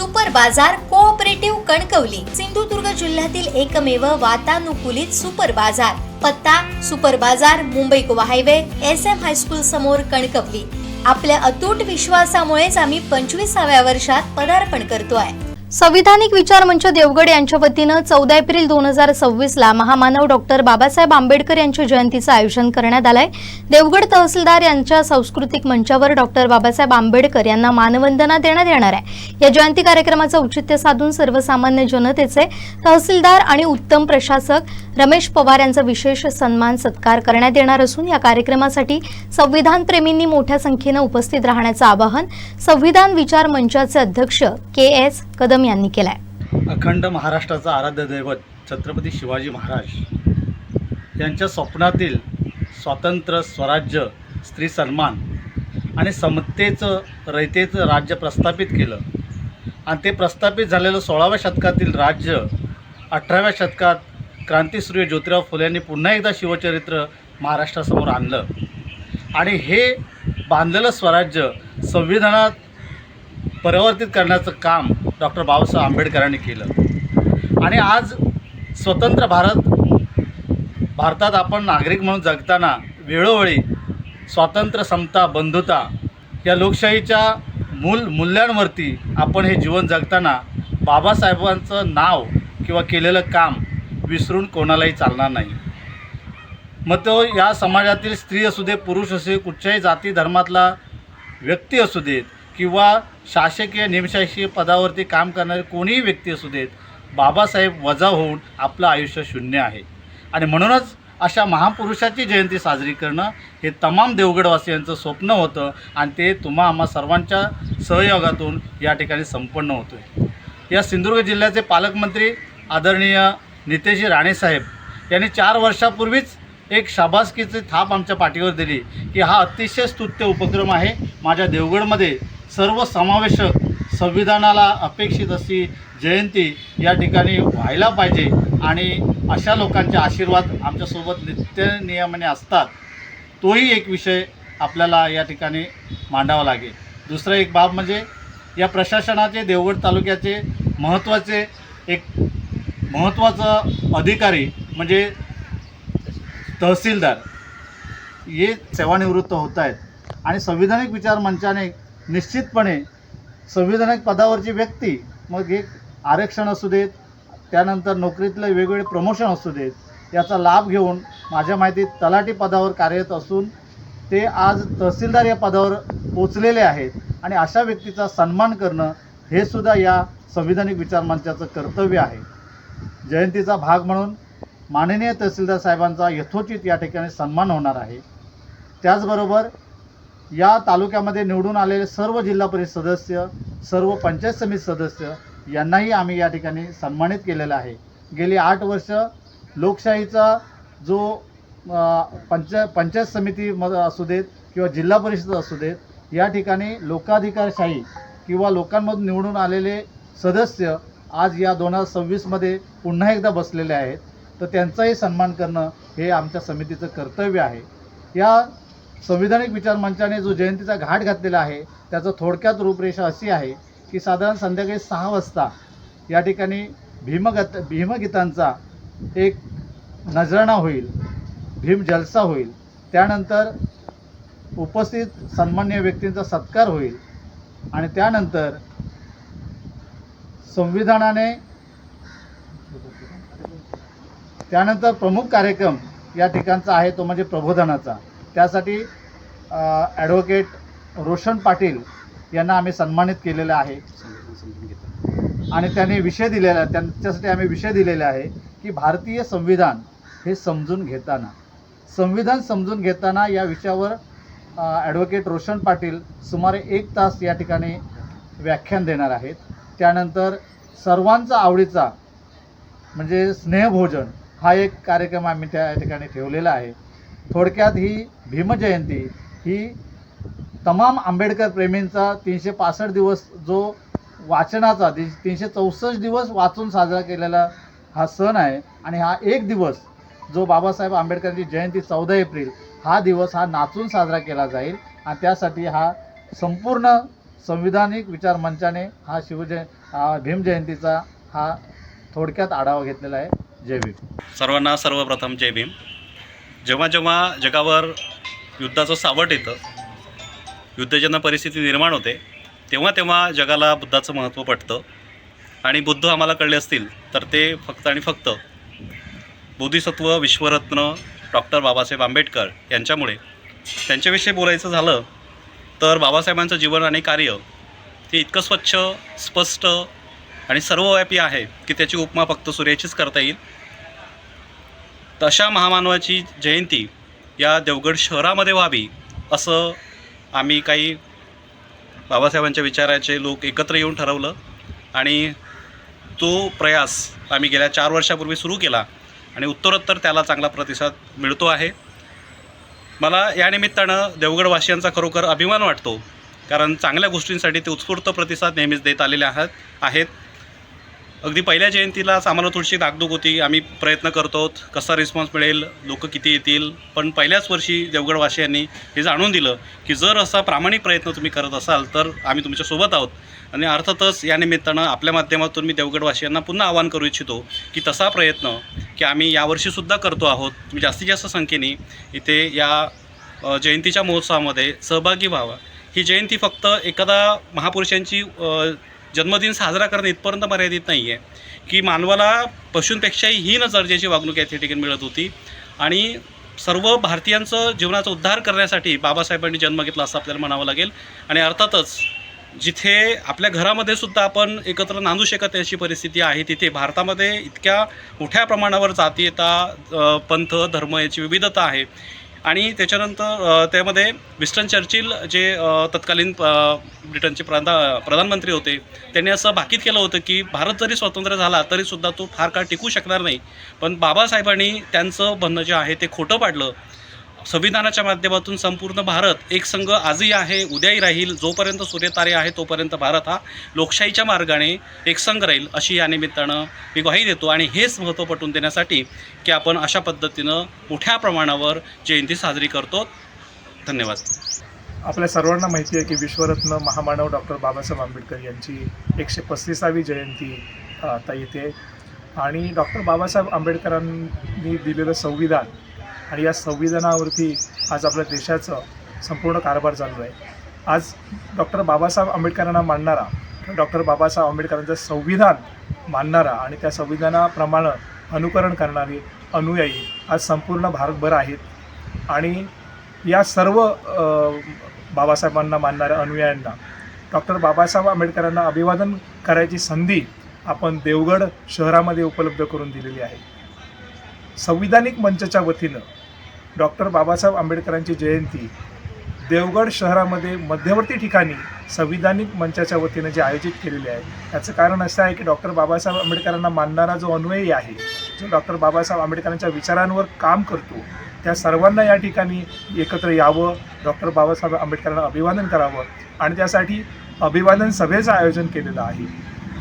Super बाजार cooperative Kankavli, Sindhudurg जिल्ह्यातील एकमेव वातानुकूलित सुपर बाजार. पत्ता सुपर बाजार, Mumbai Goa highway, SM high school समोर, कणकवली. आपल्या अतूट विश्वासामुळेच आम्ही 25व्या वर्षात पदार्पण करतोय. संविधानिक विचार मंच देवगड यांच्या वतीनं 14 एप्रिल 2026 ला महामानव डॉक्टर बाबासाहेब आंबेडकर यांच्या जयंतीचं आयोजन करण्यात आलंय. देवगड तहसीलदार यांच्या सांस्कृतिक मंचावर डॉक्टर बाबासाहेब आंबेडकर यांना मानवंदना देण्यात येणार आहे. या जयंती कार्यक्रमाचं औचित्य साधून सर्वसामान्य जनतेचे तहसीलदार आणि उत्तम प्रशासक रमेश पवार यांचा विशेष सन्मान सत्कार करण्यात येणार असून या कार्यक्रमासाठी संविधान प्रेमींनी मोठ्या संख्येने उपस्थित राहण्याचं आवाहन संविधान विचार मंचाचे अध्यक्ष KS कदम यांनी केलाय. अखंड महाराष्ट्राचा आराध्य दैवत छत्रपती शिवाजी महाराज यांच्या स्वप्नातील स्वातंत्र्य, स्वराज्य, स्त्री सन्मान आणि समतेचं, रयतेचं राज्य प्रस्थापित केलं आणि ते प्रस्थापित झालेलं 16व्या शतकातील राज्य 18व्या शतकात क्रांतीसूर्य ज्योतिराव फुले यांनी पुन्हा एकदा शिवचरित्र महाराष्ट्रासमोर आणलं आणि हे बांधलेलं स्वराज्य संविधानात परिवर्तित करण्याचं काम डॉक्टर बाबासाहेब आंबेडकरांनी केलं. आणि आज स्वतंत्र भारतात आपण नागरिक म्हणून जगताना वेळोवेळी स्वातंत्र्य, समता, बंधुता या लोकशाहीच्या मूल्यांवरती आपण हे जीवन जगताना बाबासाहेबांचं नाव किंवा केलेलं काम विसरून कोणालाही चालणार नाही. मग तो या समाजातील स्त्री असू दे, पुरुष असू दे, कुठच्याही जाती धर्मातला व्यक्ती असू देत किंवा शासकीय निमशासकीय पदावरती काम करणारे कोणीही व्यक्ती असू देत, बाबासाहेब वजा होऊन आपलं आयुष्य शून्य आहे. आणि म्हणूनच अशा महापुरुषाची जयंती साजरी करणं हे तमाम देवगडवासियांचं स्वप्न होतं आणि ते तुम्हा आम्हा सर्वांच्या सहयोगातून या ठिकाणी संपन्न होतो आहे. या सिंधुदुर्ग जिल्ह्याचे पालकमंत्री आदरणीय नितेशजी राणेसाहेब यांनी 4 वर्षापूर्वीच एक शाबासकीची थाप आमच्या पाठीवर दिली की हा अतिशय स्तुत्य उपक्रम आहे. माझ्या देवगडमध्ये सर्वसमावेशक संविधानाला अपेक्षित अशी जयंती या ठिकाणी व्हायला पाहिजे आणि अशा लोकांचे आशीर्वाद आमच्यासोबत नित्य नियमाने असतात. तोही एक विषय आपल्याला या ठिकाणी मांडावा लागेल. दुसरा एक बाब म्हणजे या प्रशासनाचे देवगड तालुक्याचे महत्त्वाचं अधिकारी म्हणजे तहसीलदार हे सेवानिवृत्त होत आहेत आणि संविधानिक विचार मंचाने निश्चितपणे संविधानिक पदावरची व्यक्ती, मग एक आरक्षण असू देत, त्यानंतर नोकरीतलं वेगवेगळे प्रमोशन असू देत, याचा लाभ घेऊन माझ्या माहितीत तलाठी पदावर कार्यरत असून ते आज तहसीलदार या पदावर पोचलेले आहेत आणि अशा व्यक्तीचा सन्मान करणं हे सुद्धा या संविधानिक विचार मंचाचं कर्तव्य आहे. जयंतीचा भाग म्हणून माननीय तहसीलदार साहेबांचा यथोचित या ठिकाणी सन्मान होणार आहे. त्याचबरोबर या तालुक्यामध्ये निवडून आलेले सर्व जिल्हा परिषद सदस्य, सर्व पंचायत समिती सदस्य यांनाही आम्ही या ठिकाणी सन्मानित केलेलं आहे. गेली 8 वर्ष लोकशाहीचा जो पंचायत समिती असू देत किंवा जिल्हा परिषद असू देत, या ठिकाणी लोकाधिकारशाही किंवा लोकांमधून निवडून आलेले सदस्य आज या 2026मध्ये पुन्हा एकदा बसलेले आहेत. तर त्यांचाही सन्मान करणं हे आमच्या समितीचं कर्तव्य आहे. या संविधानिक विचार मंचाने जो जयंतीचा घाट घातलेला आहे त्याचं थोडक्यात रूपरेषा अशी आहे की साधारण संध्याकाळी 6 वाजता या ठिकाणी भीमगीतांचा एक नजराणा होईल, भीम जलसा होईल, त्यानंतर उपस्थित सन्मान्य व्यक्तींचा सत्कार होईल आणि त्यानंतर त्यानंतर प्रमुख कार्यक्रम या ठिकाणचा आहे तो म्हणजे प्रबोधनाचा. त्यासाठी ॲडव्होकेट रोशन पाटील यांना आम्ही सन्मानित केलेलं आहे आणि त्यांनी त्यांच्यासाठी आम्ही विषय दिलेला आहे की भारतीय संविधान हे संविधान समजून घेताना या विषयावर ॲडव्होकेट रोशन पाटील सुमारे 1 तास या ठिकाणी व्याख्यान देणार आहेत. त्यानंतर सर्वांचा आवडीचा म्हणजे स्नेहभोजन हा एक कार्यक्रम आम्ही त्या ठिकाणी ठेवलेला आहे. थोडक्यात ही भीमजयंती ही तमाम आंबेडकर प्रेमींचा 365 दिवस जो वाचनाचा 364 दिवस वाचून साजरा केलेला हा सण आहे आणि हा एक दिवस जो बाबासाहेब आंबेडकरांची जयंती 14 एप्रिल हा दिवस हा नाचून साजरा केला जाईल आणि त्यासाठी हा संपूर्ण संविधानिक विचार मंचाने हा भीमजयंतीचा हा थोडक्यात आढावा घेतलेला आहे. जय भीम. सर्वांना सर्वप्रथम जय भीम. जेव्हा जेव्हा जगावर युद्धाचं सावट येतं, युद्धजन्य परिस्थिती निर्माण होते, तेव्हा तेव्हा जगाला बुद्धाचं महत्त्व पटतं. आणि बुद्ध आम्हाला कळले असतील तर ते फक्त आणि फक्त बोधिसत्व विश्वरत्न डॉक्टर बाबासाहेब आंबेडकर यांच्यामुळे. त्यांच्याविषयी बोलायचं झालं तर बाबासाहेबांचं जीवन आणि कार्य ते इतकं स्वच्छ, स्पष्ट आणि सर्वव्यापी आहे की त्याची उपमा फक्त सूर्याचीच करता येईल. तशा महामानवाची जयंती या देवगड शहरामध्ये व्हावी असं आम्ही काही बाबासाहेबांच्या विचाराचे लोक एकत्र येऊन ठरवलं आणि तो प्रयास आम्ही गेल्या 4 वर्षापूर्वी सुरू केला आणि उत्तरोत्तर त्याला चांगला प्रतिसाद मिळतो आहे. मला या निमित्तानं देवगडवासियांचा खरोखर अभिमान वाटतो, कारण चांगल्या गोष्टींसाठी ते उत्स्फूर्त प्रतिसाद नेहमीच देत आलेले आहेत. अगदी पहिल्या जयंतीलाच आम्हाला थोडीशी धाकधूक होती. आम्ही प्रयत्न करतो कसा रिस्पॉन्स मिळेल, लोक किती येतील, पण पहिल्याच वर्षी देवगडवासियांनी हे जाणून दिलं की जर असा प्रामाणिक प्रयत्न तुम्ही करत असाल तर आम्ही तुमच्यासोबत आहोत. आणि अर्थातच या निमित्तानं आपल्या माध्यमातून मी देवगडवासियांना पुन्हा आवाहन करू इच्छितो की तसा प्रयत्न की आम्ही यावर्षीसुद्धा करतो आहोत. तुम्ही जास्तीत जास्त संख्येने इथे या जयंतीच्या महोत्सवामध्ये सहभागी व्हावा. ही जयंती फक्त एखादा महापुरुषांची जन्मदिन साजरा करणे इथपर्यंत मर्यादित नाही आहे की मानवाला पशूंपेक्षाही हीन दर्जाची वागणूक या ठिकाणी मिळत होती. आणि सर्व भारतीयांचं जीवनाचा उद्धार करण्यासाठी बाबासाहेबांनी जन्म घेतला असं आपल्याला म्हणावं लागेल. आणि अर्थातच जिथे आपल्या घरामध्ये सुद्धा आपण एकत्र नांदू शकत अशी परिस्थिती आहे, तिथे भारतामध्ये इतक्या मोठ्या प्रमाणावर जातीयता, पंथ, धर्म याची विविधता आहे. आणि त्याच्यानंतर त्यामध्ये विन्स्टन चर्चिल जे तत्कालीन ब्रिटनचे प्रधानमंत्री होते, त्यांनी असं भाकीत केलं होतं की भारत जरी स्वतंत्र झाला तरीसुद्धा तो फार काळ टिकू शकणार नाही. पण बाबासाहेबांनी त्यांचं म्हणणं जे आहे ते खोटं पाडलं. संविधानाच्या माध्यमातून संपूर्ण भारत एक संघ आजही आहे, उद्याही राहील. जोपर्यंत सूर्यतारे आहे तोपर्यंत भारत हा लोकशाहीच्या मार्गाने एकसंघ राहील अशी या निमित्तानं मी ग्वाही देतो. आणि हेच महत्त्व पटवून देण्यासाठी की आपण अशा पद्धतीनं मोठ्या प्रमाणावर जयंती साजरी करतो. धन्यवाद. आपल्या सर्वांना माहिती आहे की विश्वरत्न महामानव डॉक्टर बाबासाहेब आंबेडकर यांची 135वी जयंती आता येते. आणि डॉक्टर बाबासाहेब आंबेडकरांनी दिलेलं संविधान आणि या संविधानावरती आज आपल्या देशाचं संपूर्ण कारभार चालू आहे. आज डॉक्टर बाबासाहेब आंबेडकरांना मानणारा, डॉक्टर बाबासाहेब आंबेडकरांचं संविधान मानणारा आणि त्या संविधानाप्रमाणे अनुकरण करणारे अनुयायी आज संपूर्ण भारतभर आहेत. आणि या सर्व बाबासाहेबांना मानणाऱ्या अनुयायांना डॉक्टर बाबासाहेब आंबेडकरांना अभिवादन करायची संधी आपण देवगड शहरामध्ये उपलब्ध करून दिलेली आहे. संविधानिक मंचाच्या वतीनं डॉक्टर बाबासाहेब आंबेडकरांची जयंती देवगड शहरामध्ये मध्यवर्ती ठिकाणी संविधानिक मंचाच्या वतीनं जे आयोजित केलेले आहे, याचं कारण असं आहे की डॉक्टर बाबासाहेब आंबेडकरांना मानणारा जो अनुयायी आहे, जो डॉक्टर बाबासाहेब आंबेडकरांच्या विचारांवर काम करतो, त्या सर्वांना या ठिकाणी एकत्र यावं, डॉक्टर बाबासाहेब आंबेडकरांना अभिवादन करावं. आणि त्यासाठी अभिवादन सभेचं आयोजन केलेलं आहे.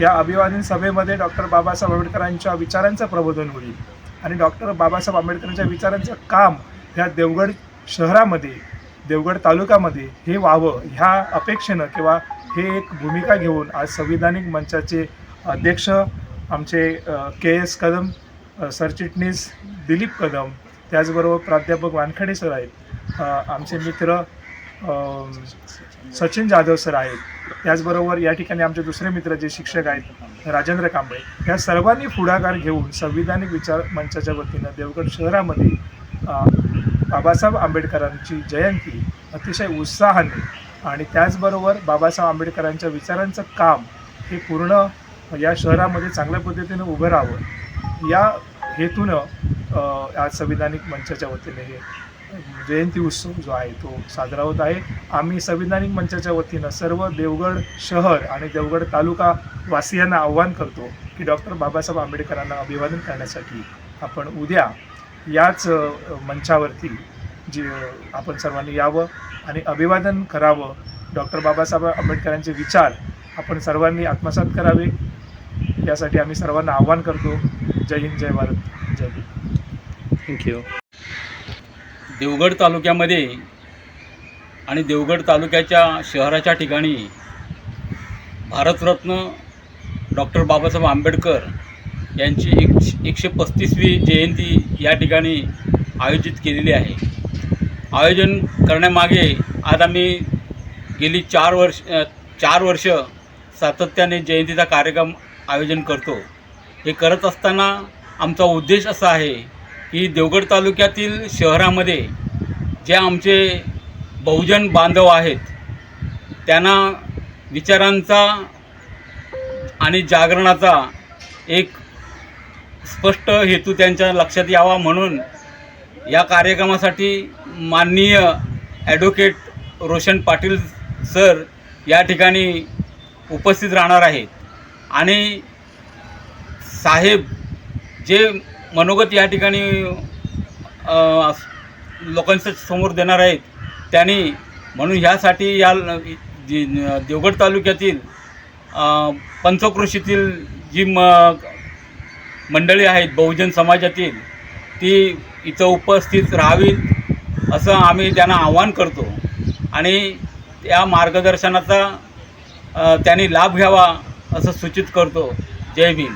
या अभिवादन सभेमध्ये डॉक्टर बाबासाहेब आंबेडकरांच्या विचारांचं प्रबोधन होईल आणि डॉक्टर बाबासाहेब आंबेडकरांच्या विचारांचं काम ह्या देवगड शहरामध्ये, देवगड तालुक्यामध्ये हे व्हावं ह्या अपेक्षेनं किंवा हे एक भूमिका घेऊन आज संविधानिक मंचाचे अध्यक्ष आमचे KS कदम, सरचिटणीस दिलीप कदम, त्याचबरोबर प्राध्यापक वानखेडे सर आहेत, आमचे मित्र सचिन जाधव सर आहेत, त्याचबरोबर या ठिकाणी आमचे दुसरे मित्र जे शिक्षक आहेत राजेंद्र कांबळे, या सर्वांनी पुढाकार घेऊन संविधानिक विचार मंचाच्या वतीनं देवगड शहरामध्ये बाबासाहेब आंबेडकरांची जयंती अतिशय उत्साहाने आणि त्याचबरोबर बाबासाहेब आंबेडकरांच्या विचारांचं काम हे पूर्ण या शहरामध्ये चांगल्या पद्धतीनं उभं राहावं या हेतूनं आज संविधानिक मंचाच्या वतीने हे जयंती उत्सव जो आहे तो साजरा होत आहे. आम्ही संविधानिक मंचाच्या वतीनं सर्व देवगड शहर आणि देवगड तालुका वासियांना आव्हान करतो की डॉक्टर बाबासाहेब आंबेडकरांना अभिवादन करण्यासाठी आपण उद्या याच मंचावरती जे आपण सर्वांनी यावं आणि अभिवादन करावं. डॉक्टर बाबासाहेब आंबेडकरांचे विचार आपण सर्वांनी आत्मसात करावे यासाठी आम्ही सर्वांना आव्हान करतो. जय हिंद, जय भारत, जय भीम. थँक्यू. देवगड तालुक्यामध्ये आणि देवगड तालुक्याच्या शहराच्या ठिकाणी भारतरत्न डॉक्टर बाबासाहेब आंबेडकर यांची 135वी जयंती या ठिकाणी आयोजित केलेली आहे. आयोजन करण्यामागे आज आम्ही गेली 4 वर्ष सातत्याने जयंतीचा कार्यक्रम आयोजन करतो. हे करत असताना आमचा उद्देश असा आहे की देवगड तालुक्यातील शहरामध्ये जे आमचे बहुजन बांधव आहेत त्यांना विचारांचा आणि जागरणाचा एक स्पष्ट हेतू त्यांच्या लक्षात यावा म्हणून या कार्यक्रमासाठी माननीय ॲडव्होकेट रोशन पाटील सर या ठिकाणी उपस्थित राहणार आहेत आणि साहेब जे मनोगत या ठिकाणी लोकांच्या समोर देणार आहेत त्यांनी म्हणून ह्यासाठी या देवगड तालुक्यातील पंचक्रोशीतील जी मंडळी आहेत बहुजन समाजातील ती इथं उपस्थित राहावीत असं आम्ही त्यांना आवाहन करतो आणि या मार्गदर्शनाचा त्यांनी लाभ घ्यावा असं सूचित करतो. जय भीम.